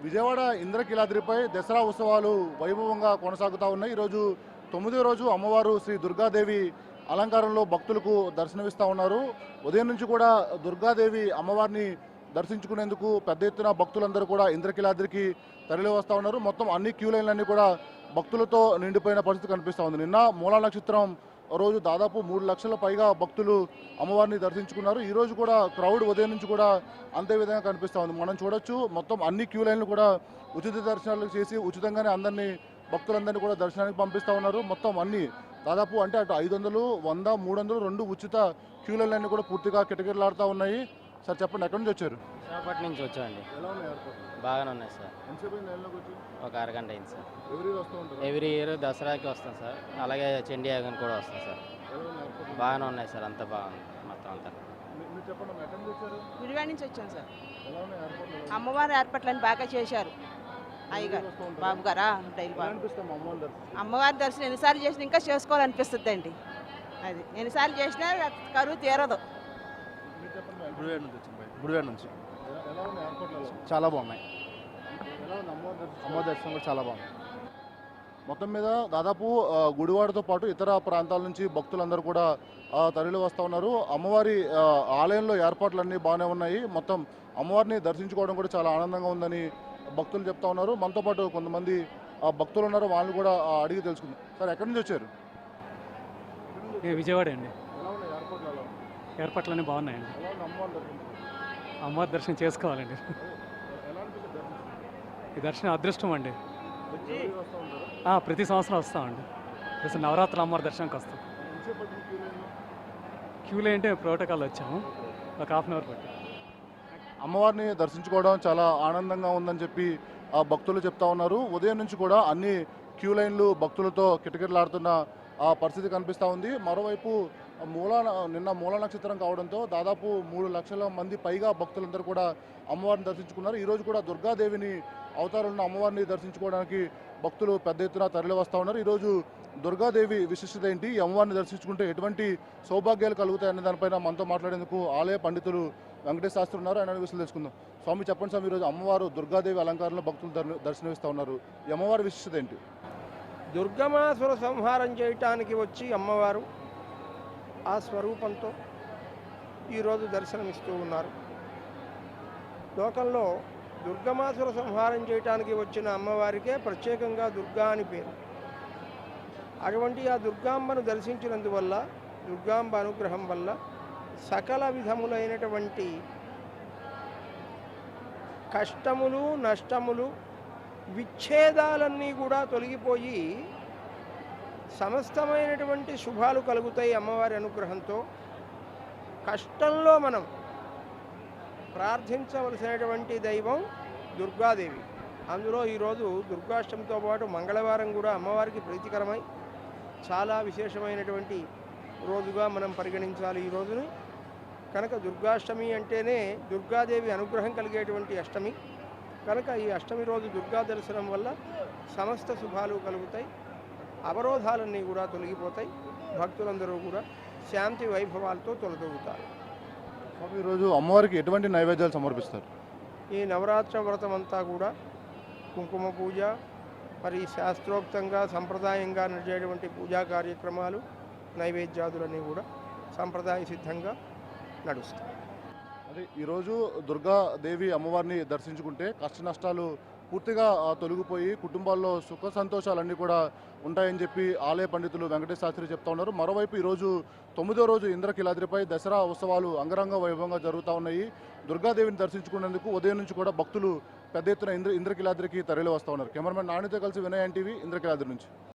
విజయవాడ ఇంద్రకీలాద్రిపై దసరా ఉత్సవాలు వైభవంగా కొనసాగుతూ ఉన్నాయి. ఈరోజు 9వ రోజు అమ్మవారు శ్రీ దుర్గాదేవి అలంకారంలో భక్తులకు దర్శనమిస్తూ ఉన్నారు. ఉదయం నుంచి కూడా దుర్గాదేవి అమ్మవారిని దర్శించుకునేందుకు పెద్ద ఎత్తున భక్తులందరూ కూడా ఇంద్రకీలాద్రికి తరలి వస్తూ ఉన్నారు. మొత్తం అన్ని క్యూ లైన్లన్నీ కూడా భక్తులతో నిండిపోయిన పరిస్థితి కనిపిస్తూ ఉంది. నిన్న మూలా నక్షత్రం రోజు దాదాపు 3 లక్షల పైగా భక్తులు అమ్మవారిని దర్శించుకున్నారు. ఈ రోజు కూడా క్రౌడ్ ఉదయం నుంచి కూడా అంతే విధంగా కనిపిస్తూ ఉంది. మనం చూడొచ్చు మొత్తం అన్ని క్యూ లైన్లు కూడా ఉచిత దర్శనాలు చేసి ఉచితంగానే అందరినీ భక్తులందరినీ కూడా దర్శనానికి పంపిస్తూ ఉన్నారు. మొత్తం అన్ని దాదాపు అంటే అటు 500, 100, 300 2 ఉచిత క్యూ లైన్లన్నీ కూడా పూర్తిగా కిటకిటలాడుతూ ఉన్నాయి. సార్ చెప్పండి, ఎక్కడి నుంచి వచ్చారు? విశాఖపట్నం నుంచి వచ్చామండి. ఎలా ఉన్నాయి ఏర్పాట్లు? బాగానే ఉన్నాయి సార్. ఎంతసేపు అయింది లైన్లోకి వచ్చి? ఒక అరగంట అయింది సార్. ఎవరి వస్తూ ఉంటారు? ఎవ్రీ ఇయర్ దసరాకి వస్తాం సార్. అలాగే చండీ యాగన్ కూడా వస్తాం సార్. ఎలా ఉన్నాయి ఏర్పాట్లు? బాగానే ఉన్నాయి సార్. అంతా బాగుంది మొత్తం అంతా. మీరు చెప్పండి, మీరు ఎక్కడి నుంచి వచ్చారు? విడివాడ నుంచి వచ్చాను సార్. ఎలా ఉన్నాయి ఏర్పాట్లు? అమ్మవారి ఏర్పాట్లను బాగా చేశారు అయ్యగారు బాబు గారా డైలీ ఎలా బాబు. అనిపిస్తాం అమ్మవారి దర్శనం? అమ్మవారి దర్శనం ఎన్నిసార్లు చేసినా ఇంకా చేసుకోవాలనిపిస్తుంది అండి. అది ఎన్నిసార్లు చేసినా కరువు తీరదు. మీరు చెప్పండి, గుడివాడ నుంచి వచ్చింది బయట. గుడివాడ నుంచి ఎలా ఉన్నాయి ఏర్పాట్లు? ఎలా ఉన్నాయి? చాలా బాగున్నాయి. ఎలా ఉంది అమ్మవారి దర్శనం? అమ్మ దర్శనం కూడా చాలా బాగుంది. మొత్తం మీద దాదాపు గుడివాడతో పాటు ఇతర ప్రాంతాల నుంచి భక్తులందరూ కూడా తరలి వస్తూ ఉన్నారు. అమ్మవారి ఆలయంలో ఏర్పాట్లన్నీ బాగానే ఉన్నాయి. మొత్తం అమ్మవారిని దర్శించుకోవడం కూడా చాలా ఆనందంగా ఉందని భక్తులు చెప్తా ఉన్నారు. మనతో పాటు కొంతమంది భక్తులు ఉన్నారు, వాళ్ళు కూడా అడిగి తెలుసుకుందాం. సార్, ఎక్కడి నుంచి వచ్చారు? విజయవాడ అండి. ఎలా ఉన్నాయి ఏర్పాట్లు? ఎలా ఏర్పాట్లన్నీ బాగున్నాయండి. ఎలా ఉంది అమ్మవారి దర్శనం? అమ్మవారి దర్శనం చేసుకోవాలండి. ఎలా అనిపిస్తుంది దర్శనం? ఈ దర్శనం అదృష్టం అండి. ఎవరు వస్తూ ఉంటారు? ప్రతి సంవత్సరం వస్తామండి. ప్రతి నవరాత్రుల అమ్మవారి దర్శనానికి వస్తాం. ఎంతసేపు పట్టింది క్యూ లైన్లో? క్యూలో ఏంటి ప్రోటోకాల్ వచ్చాము. ఒక హాఫ్ అన్ అవర్ పట్టి. అమ్మవారిని దర్శించుకోవడం చాలా ఆనందంగా ఉందని చెప్పి భక్తులు చెప్తా ఉన్నారు. ఉదయం నుంచి కూడా అన్ని క్యూ లైన్లు భక్తులతో కిటకిటలాడుతున్న పరిస్థితి కనిపిస్తూ ఉంది. మరోవైపు నిన్న మూలా నక్షత్రం కావడంతో దాదాపు 3 లక్షల మంది పైగా భక్తులందరూ కూడా అమ్మవారిని దర్శించుకున్నారు. ఈరోజు కూడా దుర్గాదేవిని అవతారంలో అమ్మవారిని దర్శించుకోవడానికి భక్తులు పెద్ద ఎత్తున తరలి వస్తూ ఉన్నారు. ఈరోజు దుర్గాదేవి విశిష్టత ఏంటి, ఈ అమ్మవారిని దర్శించుకుంటే ఎటువంటి సౌభాగ్యాలు కలుగుతాయనే దానిపైన మనతో మాట్లాడేందుకు ఆలయ పండితులు వెంకటేశ్వర శాస్త్రి ఉన్నారు. ఆయన విషయాలు తెలుసుకుందాం. స్వామి, చెప్పండి స్వామి, ఈరోజు అమ్మవారు దుర్గాదేవి అలంకారంలో భక్తులు దర్శనమిస్తూ ఉన్నారు. ఈ అమ్మవారి విశిష్టత ఏంటి? దుర్గమాసుర సంహారం చేయటానికి వచ్చి అమ్మవారు ఆ స్వరూపంతో ఈరోజు దర్శనమిస్తూ ఉన్నారు. లోకంలో దుర్గమాసుర సంహారం చేయటానికి వచ్చిన అమ్మవారికే ప్రత్యేకంగా దుర్గా అని పేరు. అటువంటి ఆ దుర్గాంబను దర్శించినందువల్ల, దుర్గాంబ అనుగ్రహం వల్ల సకల విధములైనటువంటి కష్టములు, నష్టములు, విచ్ఛేదాలన్నీ కూడా తొలగిపోయి సమస్తమైనటువంటి శుభాలు కలుగుతాయి అమ్మవారి అనుగ్రహంతో. కష్టంలో మనం ప్రార్థించవలసినటువంటి దైవం దుర్గాదేవి. అందులో ఈరోజు దుర్గాష్టమితో పాటు మంగళవారం కూడా అమ్మవారికి ప్రీతికరమై చాలా విశేషమైనటువంటి రోజుగా మనం పరిగణించాలి ఈ రోజుని. కనుక దుర్గాష్టమి అంటేనే దుర్గాదేవి అనుగ్రహం కలిగేటువంటి అష్టమి. కనుక ఈ అష్టమి రోజు దుర్గా దర్శనం వల్ల సమస్త శుభాలు కలుగుతాయి, అవరోధాలన్నీ కూడా తొలగిపోతాయి, భక్తులందరూ కూడా శాంతి వైభవాలతో తొలతొగుతారు. ఈరోజు అమ్మవారికి ఎటువంటి నైవేద్యాలు సమర్పిస్తారు? ఈ నవరాత్రి వ్రతం అంతా కూడా కుంకుమ పూజ, మరి శాస్త్రోక్తంగా సంప్రదాయంగా నడిచేటువంటి పూజా కార్యక్రమాలు, నైవేద్యాదులన్నీ కూడా సంప్రదాయ సిద్ధంగా నడుస్తాయి. అదే ఈరోజు దుర్గాదేవి అమ్మవారిని దర్శించుకుంటే కష్ట నష్టాలు పూర్తిగా తొలగిపోయి కుటుంబాల్లో సుఖ సంతోషాలన్నీ కూడా ఉంటాయని చెప్పి ఆలయ పండితులు వెంకటేశ్వర శాస్త్రి చెప్తా ఉన్నారు. మరోవైపు ఈరోజు 9వ రోజు ఇంద్రకీలాద్రిపై దసరా ఉత్సవాలు అంగరంగ వైభవంగా జరుగుతూ ఉన్నాయి. దుర్గాదేవిని దర్శించుకునేందుకు ఉదయం నుంచి కూడా భక్తులు పెద్ద ఎత్తున ఇంద్రకీలాద్రికి తరలి వస్తూ ఉన్నారు. కెమెరామెన్ నానితో కలిసి వినయ్ ఎన్టీవీ, ఇంద్రకీలాద్రి నుంచి.